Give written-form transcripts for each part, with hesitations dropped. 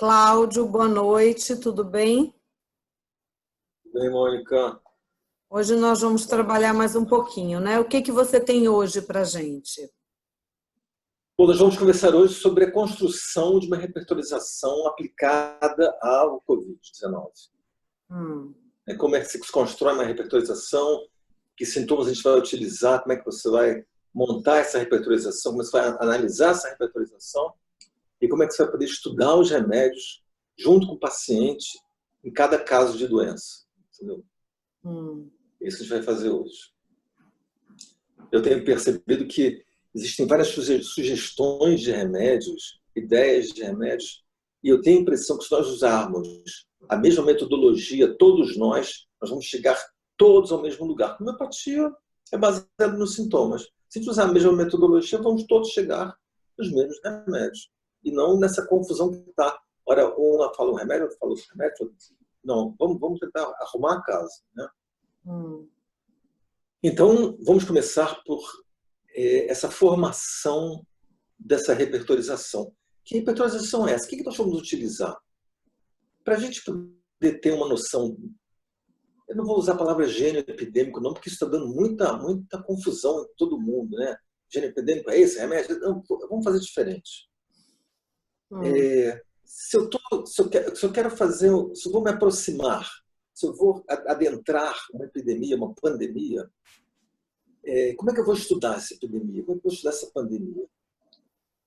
Cláudio, boa noite, tudo bem? Bem, Mônica. Hoje nós vamos trabalhar mais um pouquinho, né? O que você tem hoje para a gente? Bom, nós vamos conversar hoje sobre a construção de uma repertorização aplicada ao Covid-19. Como é que se constrói uma repertorização, que sintomas a gente vai utilizar, como é que você vai montar essa repertorização, como você vai analisar essa repertorização e como é que você vai poder estudar os remédios junto com o paciente em cada caso de doença. Entendeu? Isso a gente vai fazer hoje. Eu tenho percebido que existem várias sugestões de remédios, ideias de remédios, e eu tenho a impressão que se nós usarmos a mesma metodologia, todos nós vamos chegar todos ao mesmo lugar. A homeopatia é baseada nos sintomas. Se a gente usar a mesma metodologia, vamos todos chegar nos mesmos remédios. E não nessa confusão que está. Ora, um fala um remédio, outro fala outro remédio. Não, vamos tentar arrumar a casa, né? Então, vamos começar por essa formação dessa repertorização. Que repertorização é essa? O que nós vamos utilizar? Para a gente poder ter uma noção, eu não vou usar a palavra gênero epidêmico não, porque isso está dando muita confusão em todo mundo, né? Gênero epidêmico é esse remédio? Não, vamos fazer diferente. Se eu quero fazer, se eu vou me aproximar, se eu vou adentrar uma epidemia, uma pandemia, como é que eu vou estudar essa epidemia? Como é que eu vou estudar essa pandemia?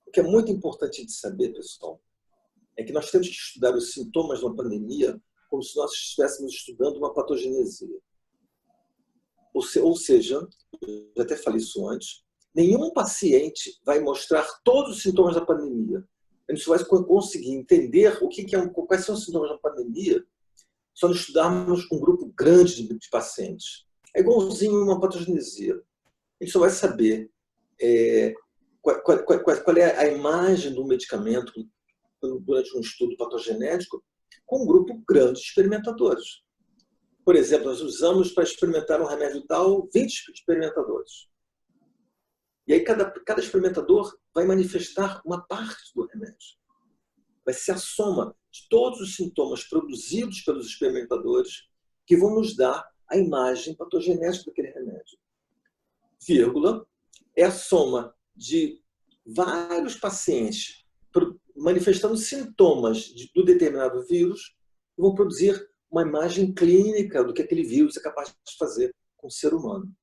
O que é muito importante de saber, pessoal, é que nós temos que estudar os sintomas de uma pandemia como se nós estivéssemos estudando uma patogenesia. Ou seja, eu já até falei isso antes, nenhum paciente vai mostrar todos os sintomas da pandemia. A gente vai conseguir entender quais são os sintomas da pandemia só nós estudarmos um grupo grande de pacientes. É igualzinho uma patogenesia. A gente só vai saber qual é a imagem do medicamento durante um estudo patogenético com um grupo grande de experimentadores. Por exemplo, nós usamos para experimentar um remédio tal 20 experimentadores. E aí cada experimentador vai manifestar uma parte do remédio. Vai ser a soma de todos os sintomas produzidos pelos experimentadores que vão nos dar a imagem patogenética daquele remédio. Vírgula, é a soma de vários pacientes manifestando sintomas do determinado vírus que vão produzir uma imagem clínica do que aquele vírus é capaz de fazer com o ser humano.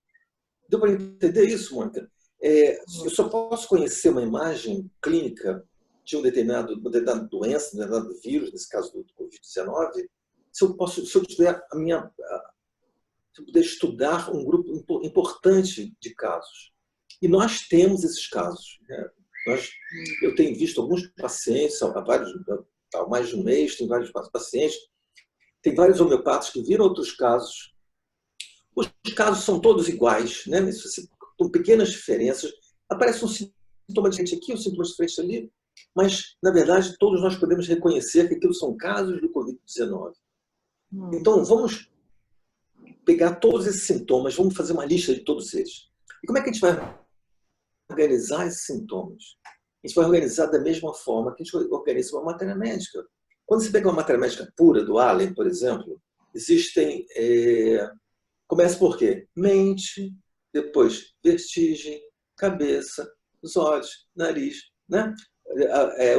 Deu para entender isso, Mônica? Eu só posso conhecer uma imagem clínica de uma determinada doença, um determinado vírus, nesse caso do Covid-19, se eu puder estudar um grupo importante de casos. E nós temos esses casos. Né? Eu tenho visto alguns pacientes, há mais de um mês, tem vários pacientes, tem vários homeopatas que viram outros casos. Os casos são todos iguais, né? Com pequenas diferenças. Aparece um sintoma diferente aqui, um sintoma diferente ali, mas, na verdade, todos nós podemos reconhecer que aquilo são casos do Covid-19. Então, vamos pegar todos esses sintomas, vamos fazer uma lista de todos eles. E como é que a gente vai organizar esses sintomas? A gente vai organizar da mesma forma que a gente organiza uma matéria médica. Quando você pega uma matéria médica pura, do Allen, por exemplo, existem... Começa por quê? Mente, depois vertigem, cabeça, os olhos, nariz, né?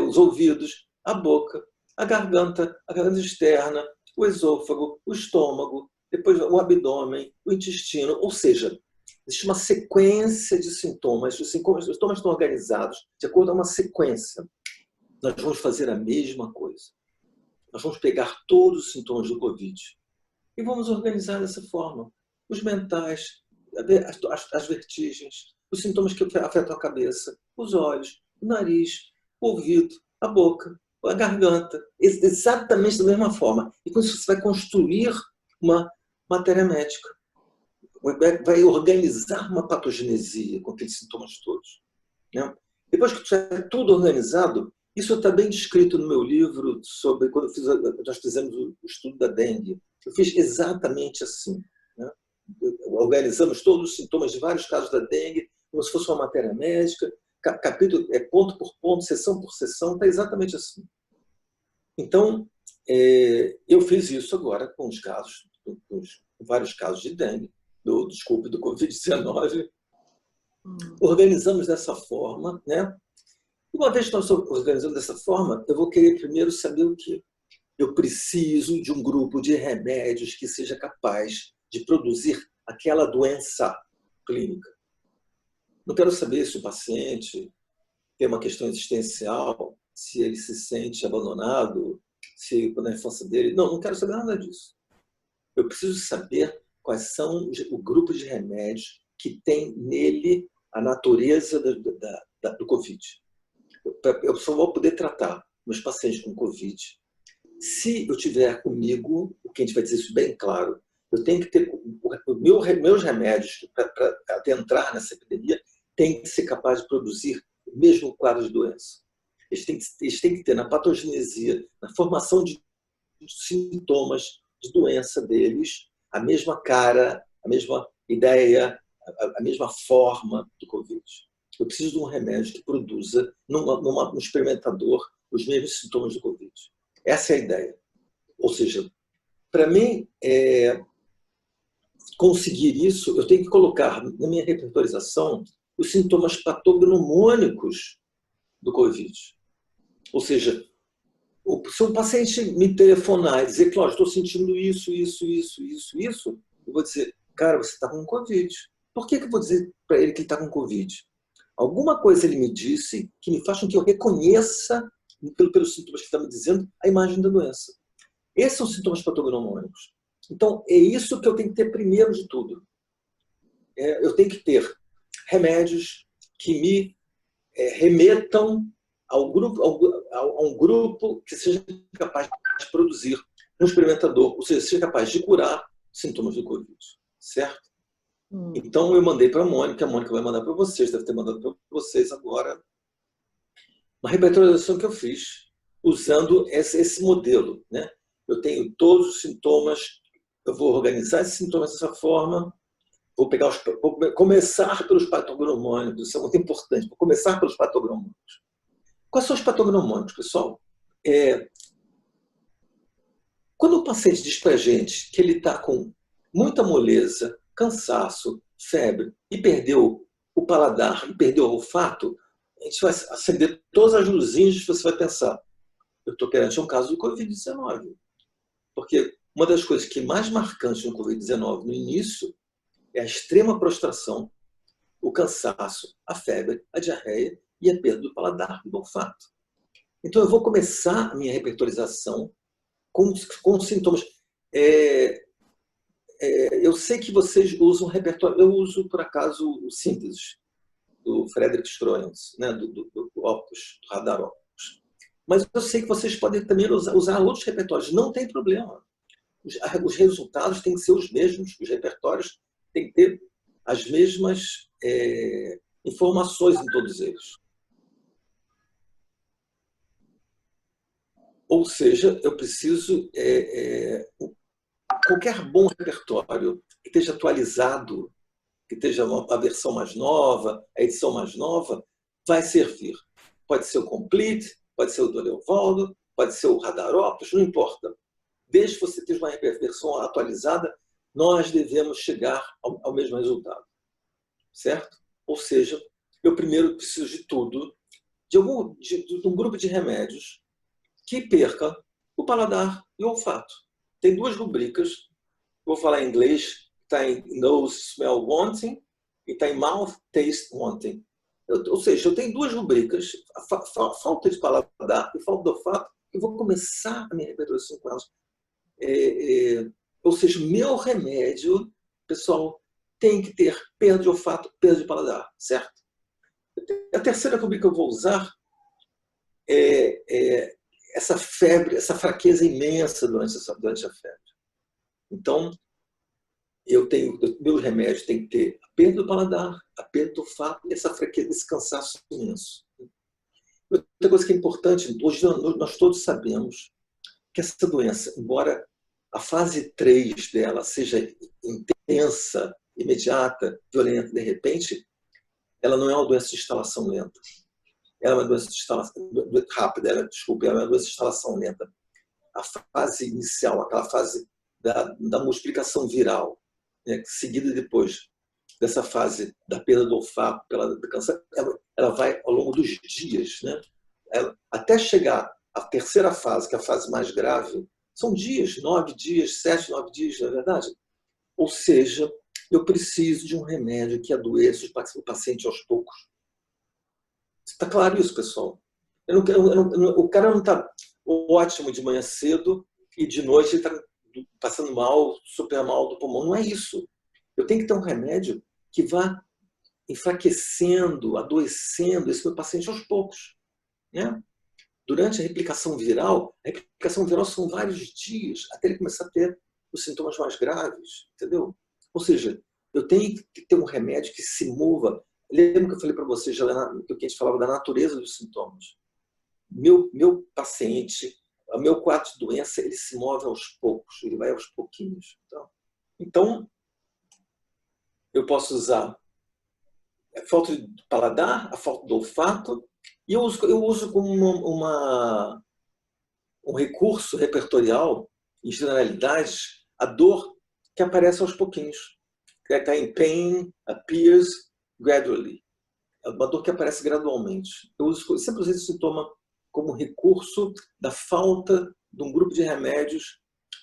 Os ouvidos, a boca, a garganta externa, o esôfago, o estômago, depois o abdômen, o intestino, ou seja, existe uma sequência de sintomas. Os sintomas estão organizados de acordo com uma sequência. Nós vamos fazer a mesma coisa. Nós vamos pegar todos os sintomas do Covid e vamos organizar dessa forma. Os mentais, as vertigens, os sintomas que afetam a cabeça, os olhos, o nariz, o ouvido, a boca, a garganta, exatamente da mesma forma. E com isso você vai construir uma matéria médica. Vai organizar uma patogenesia com aqueles sintomas todos. Né? Depois que tiver tudo organizado, isso está bem descrito no meu livro sobre quando nós fizemos o estudo da dengue. Eu fiz exatamente assim. Né? Organizamos todos os sintomas de vários casos da dengue, como se fosse uma matéria médica, capítulo, ponto por ponto, sessão por sessão, está exatamente assim. Então, eu fiz isso agora com os casos, com vários casos de dengue, do Covid-19. Organizamos dessa forma, né? Uma vez que nós organizamos dessa forma, eu vou querer primeiro saber o quê? Eu preciso de um grupo de remédios que seja capaz de produzir aquela doença clínica. Não quero saber se o paciente tem uma questão existencial, se ele se sente abandonado, se na infância dele... Não quero saber nada disso. Eu preciso saber quais são o grupo de remédios que tem nele a natureza do Covid. Eu só vou poder tratar meus pacientes com Covid se eu tiver comigo, o que a gente vai dizer isso bem claro, eu tenho que ter meus remédios para adentrar nessa epidemia têm que ser capazes de produzir o mesmo quadro de doença. Eles têm que ter na patogenesia, na formação de sintomas de doença deles, a mesma cara, a mesma ideia, a mesma forma do Covid. Eu preciso de um remédio que produza, num experimentador, os mesmos sintomas do Covid. Essa é a ideia. Ou seja, para mim, conseguir isso, eu tenho que colocar na minha repertorização os sintomas patognomônicos do Covid. Ou seja, se um paciente me telefonar e dizer, Cláudio, estou sentindo isso, eu vou dizer, cara, você está com Covid. Por que eu vou dizer para ele que ele está com Covid? Alguma coisa ele me disse que me faz com que eu reconheça, pelos sintomas que está me dizendo, a imagem da doença. Esses são sintomas patognomônicos. Então, é isso que eu tenho que ter primeiro de tudo. Eu tenho que ter remédios que me remetam a um grupo que seja capaz de produzir um experimentador, ou seja, seja capaz de curar sintomas do Covid. Certo? Então, eu mandei para a Mônica vai mandar para vocês, deve ter mandado para vocês agora, uma repertorização que eu fiz usando esse modelo. Né? Eu tenho todos os sintomas, eu vou organizar esses sintomas dessa forma, vou começar pelos patognomônicos, isso é muito importante, vou começar pelos patognomônicos. Quais são os patognomônicos, pessoal? Quando o paciente diz para a gente que ele está com muita moleza, cansaço, febre, e perdeu o paladar, e perdeu o olfato, a gente vai acender todas as luzinhas e você vai pensar, eu estou perante um caso do Covid-19. Porque uma das coisas que é mais marcante no Covid-19 no início é a extrema prostração, o cansaço, a febre, a diarreia e a perda do paladar e do olfato. Então, eu vou começar a minha repertorização com sintomas. Eu sei que vocês usam repertório. Eu uso, por acaso, o Síntese, do Frederick Stroens, né? do Opus, do Radar Opus. Mas eu sei que vocês podem também usar outros repertórios. Não tem problema. Os resultados têm que ser os mesmos, os repertórios têm que ter as mesmas informações em todos eles. Ou seja, eu preciso... qualquer bom repertório que esteja atualizado, que esteja a versão mais nova, a edição mais nova, vai servir. Pode ser o Complete, pode ser o do Leovaldo, pode ser o Radar Opus, não importa. Desde que você tenha uma versão atualizada, nós devemos chegar ao mesmo resultado. Certo? Ou seja, eu primeiro preciso de tudo, de um grupo de remédios que perca o paladar e o olfato. Tem duas rubricas, vou falar em inglês, está em Nose, Smell, Wanting e está em Mouth, Taste, Wanting. Ou seja, eu tenho duas rubricas, a falta de paladar e falta de olfato, eu vou começar a minha repertorização com elas. Ou seja, meu remédio, pessoal, tem que ter perda de olfato, perda de paladar, certo? A terceira rubrica que eu vou usar é essa febre, essa fraqueza imensa durante a febre. Então, meus remédios têm que ter a perda do paladar, a perda do olfato e essa fraqueza, esse cansaço imenso. Outra coisa que é importante, hoje nós todos sabemos que essa doença, embora a fase 3 dela seja intensa, imediata, violenta, de repente, ela não é uma doença de instalação lenta. Ela é uma doença de instalação rápida, ela é uma doença de instalação lenta. a fase inicial, aquela fase da multiplicação viral, né, seguida depois dessa fase da perda do olfato, do cansaço, ela vai ao longo dos dias, né? Até chegar à terceira fase, que é a fase mais grave, são dias, 9 dias, 7, 9 dias, não é verdade? Ou seja, eu preciso de um remédio que adoeça o paciente aos poucos. Está claro isso, pessoal? O cara não está ótimo de manhã cedo e de noite ele está passando mal, super mal do pulmão. Não é isso. Eu tenho que ter um remédio que vá enfraquecendo, adoecendo esse meu paciente aos poucos, né? Durante a replicação viral são vários dias até ele começar a ter os sintomas mais graves, entendeu? Ou seja, eu tenho que ter um remédio que se mova. Lembra que eu falei para vocês que a gente falava da natureza dos sintomas? Meu paciente, o meu quadro de doença, ele se move aos poucos, ele vai aos pouquinhos. Então eu posso usar a falta de paladar, a falta do olfato, e eu uso como um recurso repertorial, em generalidades, a dor que aparece aos pouquinos. Que está em pain appears gradually. É uma dor que aparece gradualmente. Eu sempre usei esse sintoma como recurso da falta de um grupo de remédios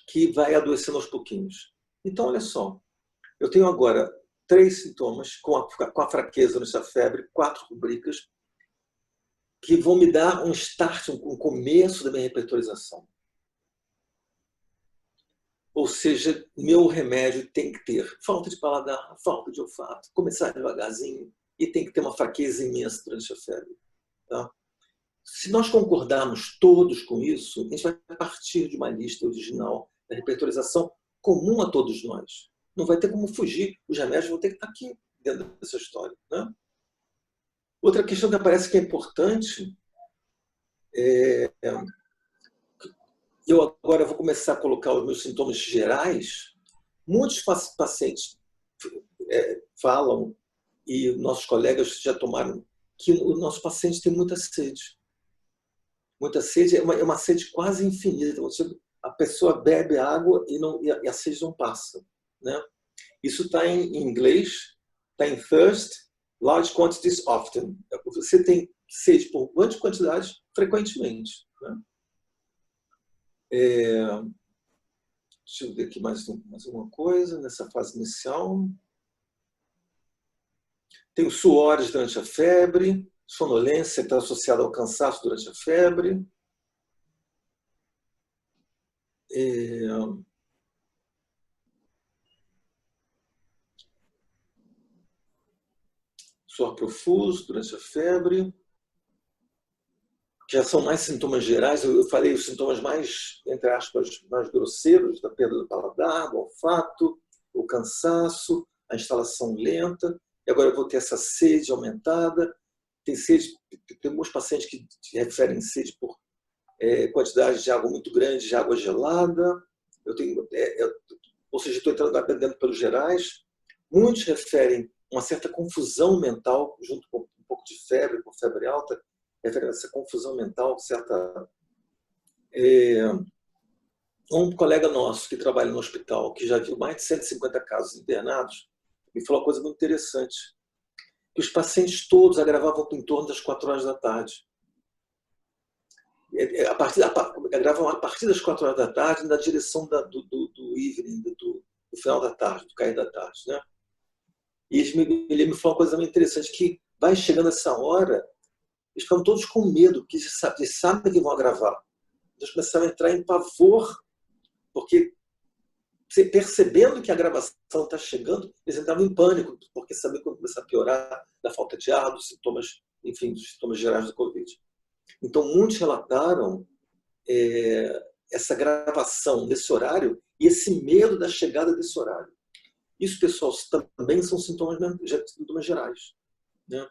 que vai adoecendo aos pouquinhos. Então, olha só, eu tenho agora 3 sintomas com a fraqueza nessa febre, 4 rubricas, que vão me dar um start, um começo da minha repertorização. Ou seja, meu remédio tem que ter falta de paladar, falta de olfato, começar devagarzinho e tem que ter uma fraqueza imensa durante a febre. Tá? Se nós concordarmos todos com isso, a gente vai partir de uma lista original da repertorização comum a todos nós. Não vai ter como fugir, os remédios vão ter que estar aqui dentro dessa história. Né? Outra questão que aparece que é importante é... Eu agora vou começar a colocar os meus sintomas gerais. Muitos pacientes falam, e nossos colegas já tomaram, que o nosso paciente tem muita sede. Muita sede é uma sede quase infinita. A pessoa bebe água e a sede não passa. Né? Isso está em inglês, está em thirst, large quantities often. Você tem sede por grandes quantidades frequentemente. Né? Deixa eu ver aqui mais uma coisa nessa fase inicial. Tem os suores durante a febre, sonolência que está associada ao cansaço durante a febre. Suor profuso durante a febre. Já são mais sintomas gerais, eu falei os sintomas mais, entre aspas, mais grosseiros, da perda do paladar, do olfato, o cansaço, a instalação lenta, e agora eu vou ter essa sede aumentada, tem alguns pacientes que referem sede por quantidade de água muito grande, de água gelada, ou seja, estou entrando dentro pelos gerais, muitos referem uma certa confusão mental, junto com um pouco de febre, com febre alta, essa confusão mental, certa... Um colega nosso que trabalha no hospital, que já viu mais de 150 casos internados, me falou uma coisa muito interessante, que os pacientes todos agravavam em torno das 4 horas da tarde. Agravavam a partir das 4 horas da tarde, na direção do evening, do final da tarde, do cair da tarde. Né? E ele me falou uma coisa muito interessante, que vai chegando essa hora, eles ficam todos com medo, porque eles sabem que vão agravar. Eles começaram a entrar em pavor, porque percebendo que a gravação está chegando, eles entravam em pânico, porque sabiam que vão começar a piorar da falta de ar, dos sintomas, enfim, dos sintomas gerais do Covid. Então, muitos relataram essa gravação nesse horário e esse medo da chegada desse horário. Isso, pessoal, também são sintomas gerais. Né?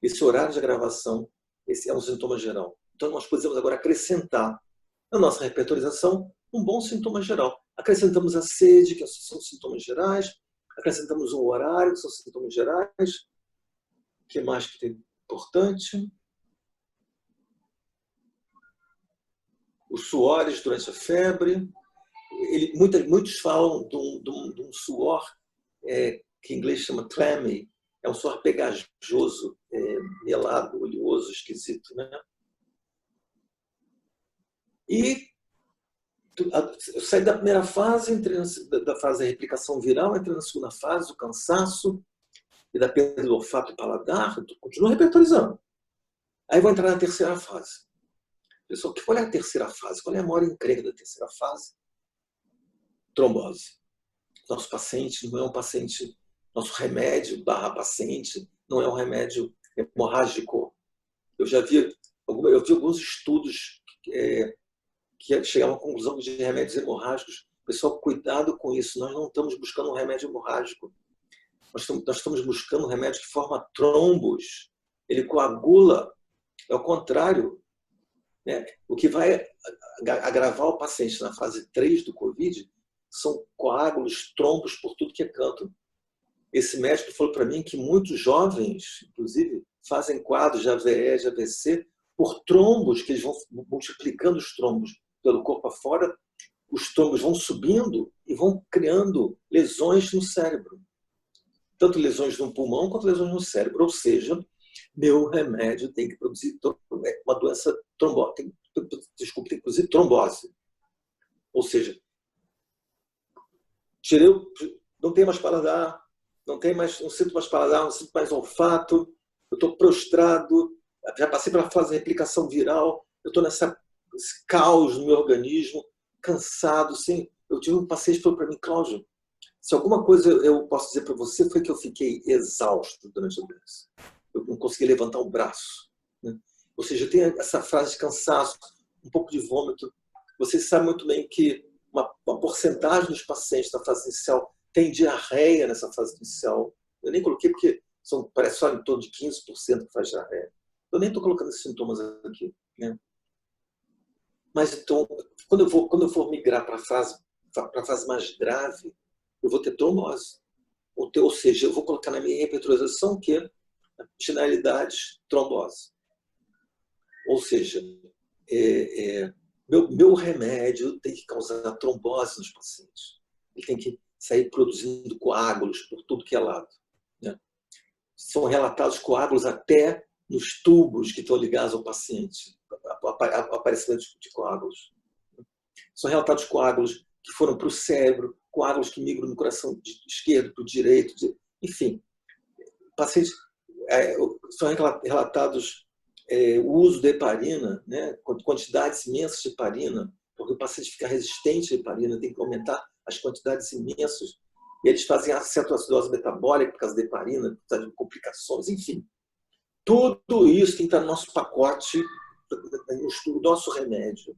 Esse horário de gravação, esse é um sintoma geral. Então, nós podemos agora acrescentar na nossa repertorização um bom sintoma geral. Acrescentamos a sede, que são sintomas gerais, acrescentamos o horário, que são sintomas gerais. O que mais que tem importante? os suores durante a febre. Muitos falam de um suor que em inglês chama clammy, é um suor pegajoso, melado, oleoso, esquisito, né? E eu saí da primeira fase, entrei da fase da replicação viral, entrei na segunda fase, o cansaço e da perda do olfato e paladar, continuo repertorizando. Aí vou entrar na terceira fase. Pessoal, qual é a terceira fase? Qual é a maior encrenca da terceira fase? Trombose. Nosso paciente não é um paciente, nosso remédio / paciente não é um remédio hemorrágico. Eu vi alguns estudos que chegavam à conclusão de remédios hemorrágicos. Pessoal, cuidado com isso. Nós não estamos buscando um remédio hemorrágico. Nós estamos buscando um remédio que forma trombos. Ele coagula. É o contrário. Né? O que vai agravar o paciente na fase 3 do Covid são coágulos, trombos por tudo que é canto. Esse médico falou para mim que muitos jovens, inclusive, fazem quadros de AVE, de AVC, por trombos, que eles vão multiplicando os trombos pelo corpo afora, os trombos vão subindo e vão criando lesões no cérebro. Tanto lesões no pulmão quanto lesões no cérebro. Ou seja, meu remédio tem que produzir uma doença trombose. Tem que produzir trombose. Ou seja, não tem mais paladar, não sinto mais paladar, não sinto mais olfato, eu estou prostrado, já passei pela fase de replicação viral, eu estou nesse caos no meu organismo, cansado, sim. Eu tive um paciente que falou para mim, Cláudio, se alguma coisa eu posso dizer para você foi que eu fiquei exausto durante a doença. Eu não consegui levantar o braço. Né? Ou seja, tem essa frase de cansaço, um pouco de vômito. Vocês sabem muito bem que uma porcentagem dos pacientes na fase inicial tem diarreia nessa fase inicial. Eu nem coloquei porque parece só em torno de 15% que faz diarreia. Eu nem estou colocando esses sintomas aqui. Né? Mas então, quando eu for migrar para a fase mais grave, eu vou ter trombose. Ou seja, eu vou colocar na minha repertorização que finalidades, trombose. Ou seja, meu remédio tem que causar trombose nos pacientes. Ele tem que sair produzindo coágulos por tudo que é lado. Né? São relatados coágulos até nos tubos que estão ligados ao paciente, aparecimento de coágulos. São relatados coágulos que foram para o cérebro, coágulos que migram no coração esquerdo para o direito, enfim. Pacientes, são relatados o uso da heparina, né, quantidades imensas de heparina, porque o paciente fica resistente à heparina, tem que aumentar as quantidades imensas. E eles fazem cetoacidose metabólica por causa da heparina, por causa de complicações, enfim. Tudo isso tem que estar no nosso pacote, no nosso remédio,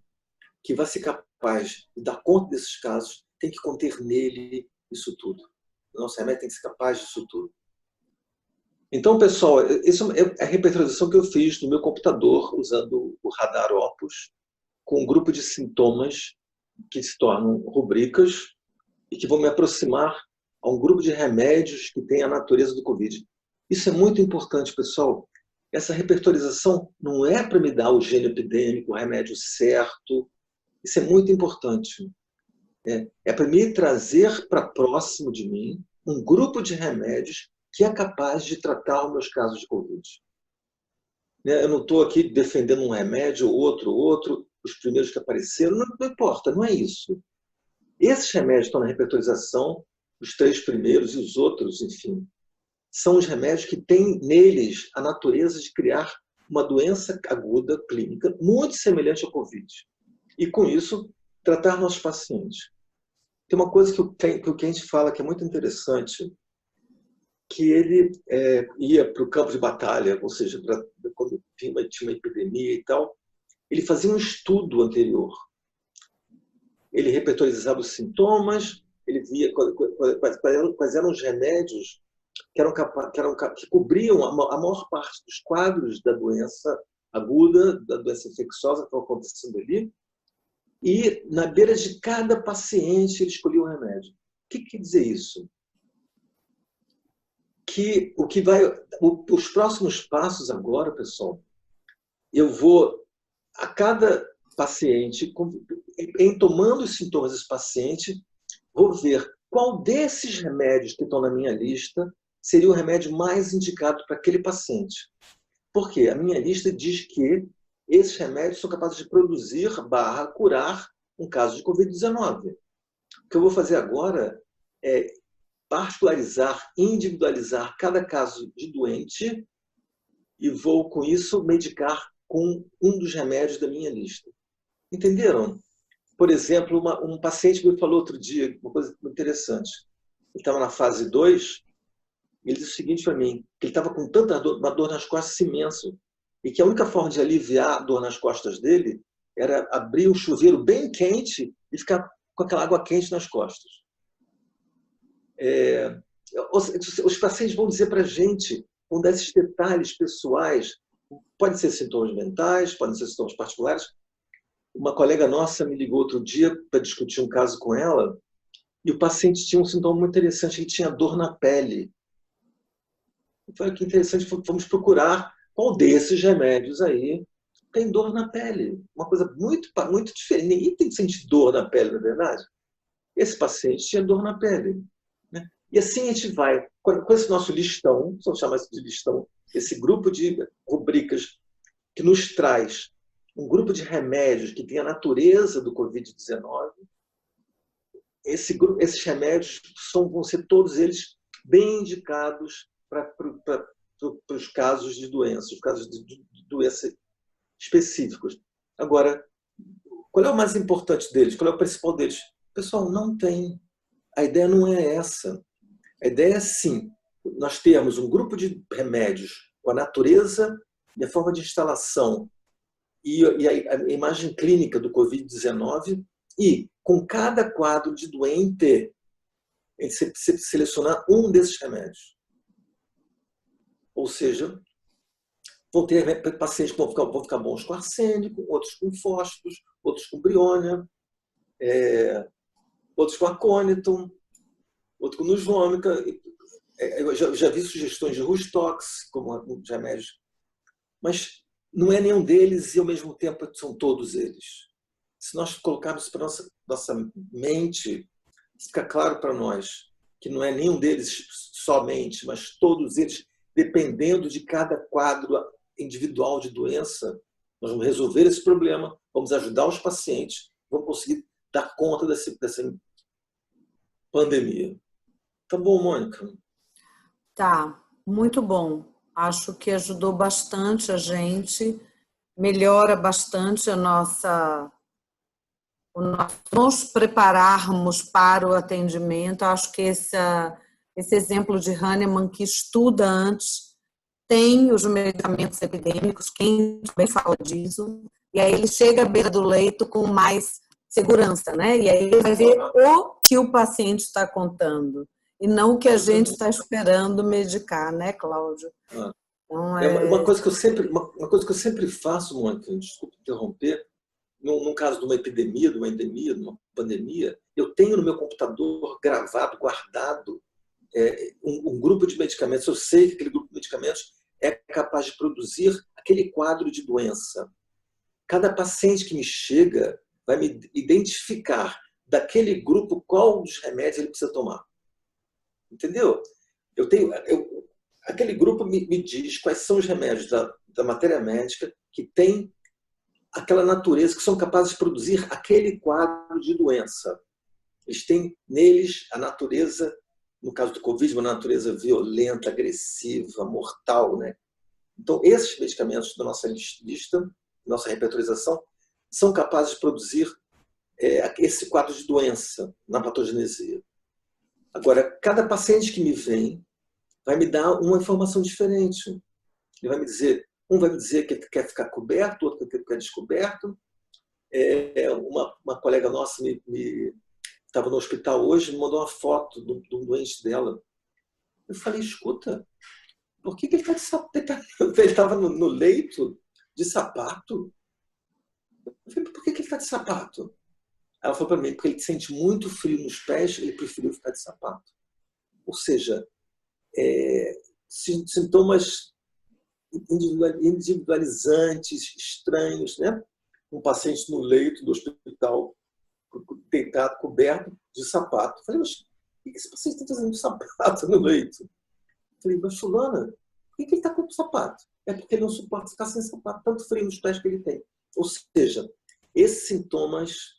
que vai ser capaz de dar conta desses casos, tem que conter nele isso tudo. O nosso remédio tem que ser capaz disso tudo. Então, pessoal, essa é a repertorização que eu fiz no meu computador, usando o Radar Opus, com um grupo de sintomas que se tornam rubricas e que vão me aproximar a um grupo de remédios que tem a natureza do Covid. Isso é muito importante, pessoal. Essa repertorização não é para me dar o gênio epidêmico, o remédio certo. Isso é muito importante. É para me trazer para próximo de mim um grupo de remédios que é capaz de tratar os meus casos de Covid. Eu não estou aqui defendendo um remédio, outro, os primeiros que apareceram, não importa, não é isso. Esses remédios estão na repertorização, os 3 primeiros e os outros, enfim, são os remédios que têm neles a natureza de criar uma doença aguda, clínica, muito semelhante ao Covid. E, com isso, tratar nossos pacientes. Tem uma coisa que o Kent fala que é muito interessante, que ele ia para o campo de batalha, ou seja, quando tinha uma epidemia e tal, ele fazia um estudo anterior. Ele repertorizava os sintomas, ele via quais eram os remédios que cobriam a maior parte dos quadros da doença aguda, da doença infecciosa que estava acontecendo ali, e na beira de cada paciente ele escolhia o remédio. O que quer dizer isso? Que os próximos passos agora, pessoal, eu vou, a cada paciente, em tomando os sintomas desse paciente, vou ver qual desses remédios que estão na minha lista seria o remédio mais indicado para aquele paciente. Porque a minha lista diz que esses remédios são capazes de produzir / curar um caso de Covid-19. O que eu vou fazer agora é particularizar, individualizar cada caso de doente e vou, com isso, medicar com um dos remédios da minha lista. Entenderam? Por exemplo, um paciente me falou outro dia uma coisa interessante. Ele estava na fase 2, ele disse o seguinte para mim, que ele estava com tanta dor, uma dor nas costas imensa, e que a única forma de aliviar a dor nas costas dele era abrir um chuveiro bem quente e ficar com aquela água quente nas costas. Os pacientes vão dizer para a gente, vão dar esses detalhes pessoais, podem ser sintomas mentais, podem ser sintomas particulares. Uma colega nossa me ligou outro dia para discutir um caso com ela e o paciente tinha um sintoma muito interessante, ele tinha dor na pele. Eu falei, que interessante, vamos procurar qual desses remédios aí tem dor na pele. Uma coisa muito, muito diferente. Ninguém tem que sentir dor na pele, na verdade. Esse paciente tinha dor na pele. Né? E assim a gente vai, com esse nosso listão, vamos chamar isso de listão, esse grupo de rubricas que nos traz um grupo de remédios que tem a natureza do Covid-19, esses remédios vão ser todos eles bem indicados para os casos de doença, os casos de doença específicos. Agora, qual é o mais importante deles? Qual é o principal deles? Pessoal, não tem. A ideia não é essa. A ideia é, sim, nós termos um grupo de remédios com a natureza e a forma de instalação e a imagem clínica do Covid-19 e, com cada quadro de doente, você selecionar um desses remédios. Ou seja, vão ter pacientes que vão ficar bons com arsênico, outros com fósforos, outros com briônia, outros com acôniton, outros com luz vômica. Eu já vi sugestões de Rustox como remédios, mas não é nenhum deles e, ao mesmo tempo, são todos eles. Se nós colocarmos para nossa mente, fica claro para nós que não é nenhum deles somente, mas todos eles, dependendo de cada quadro individual de doença, nós vamos resolver esse problema, vamos ajudar os pacientes, vamos conseguir dar conta dessa pandemia. Tá bom, Mônica? Tá, muito bom. Acho que ajudou bastante a gente, melhora bastante nos prepararmos para o atendimento. Acho que esse exemplo de Hahnemann, que estuda antes, tem os medicamentos epidêmicos, quem também fala disso, e aí ele chega à beira do leito com mais segurança, né? E aí ele vai ver o que o paciente está contando, e não o que a gente está esperando medicar, né, Cláudio? Então, uma coisa que eu sempre faço, Mônica, desculpe interromper, no caso de uma epidemia, de uma endemia, de uma pandemia, eu tenho no meu computador gravado, guardado, um grupo de medicamentos. Eu sei que aquele grupo de medicamentos é capaz de produzir aquele quadro de doença. Cada paciente que me chega vai me identificar daquele grupo qual dos remédios ele precisa tomar. Entendeu? Aquele grupo me diz quais são os remédios da matéria médica que tem aquela natureza, que são capazes de produzir aquele quadro de doença. Eles têm neles a natureza, no caso do Covid, uma natureza violenta, agressiva, mortal, né? Então, esses medicamentos da nossa lista, nossa repertorização, são capazes de produzir esse quadro de doença na patogenesia. Agora, cada paciente que me vem vai me dar uma informação diferente. Ele vai me dizer, um vai me dizer que quer ficar coberto, outro que quer descoberto. Uma colega nossa estava no hospital hoje, me mandou uma foto de um doente dela. Eu falei, escuta, por que ele está de sapato? Ele estava no leito de sapato. Eu falei, por que ele está de sapato? Ela falou para mim, porque ele sente muito frio nos pés, ele preferiu ficar de sapato. Ou seja, sintomas individualizantes, estranhos, né? um paciente no leito do hospital, deitado, coberto de sapato. Eu falei, mas o que esse paciente está fazendo de sapato no leito? Eu falei, mas fulana, por que ele está com sapato? É porque ele não suporta ficar sem sapato, tanto frio nos pés que ele tem. Ou seja, esses sintomas,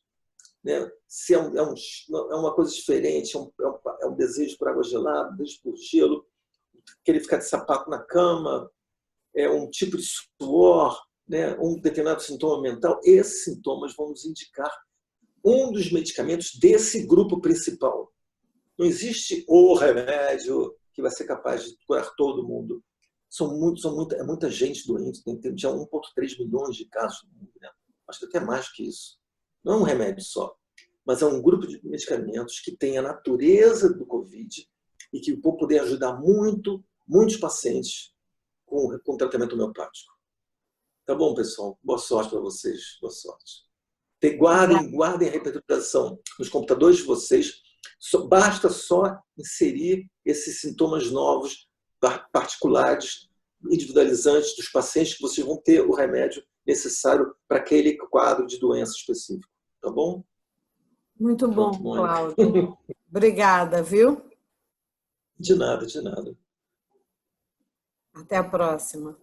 né, se é uma coisa diferente, é um desejo por água gelada, desejo por gelo, querer ficar de sapato na cama, é um tipo de suor, né, um determinado sintoma mental, esses sintomas vão nos indicar um dos medicamentos desse grupo principal. Não existe o remédio que vai ser capaz de curar todo mundo. É muita gente doente, tem já 1,3 milhões de casos no mundo, né? Acho que até mais que isso. Não é um remédio só, mas é um grupo de medicamentos que tem a natureza do Covid e que vão poder ajudar muitos pacientes com tratamento homeopático. Tá bom, pessoal? Boa sorte para vocês. Boa sorte. Guardem a repertorização nos computadores de vocês. Basta só inserir esses sintomas novos, particulares, individualizantes dos pacientes, que vocês vão ter o remédio necessário para aquele quadro de doença específico. Tá bom? Muito bom, Cláudio. Obrigada, viu? De nada, de nada. Até a próxima.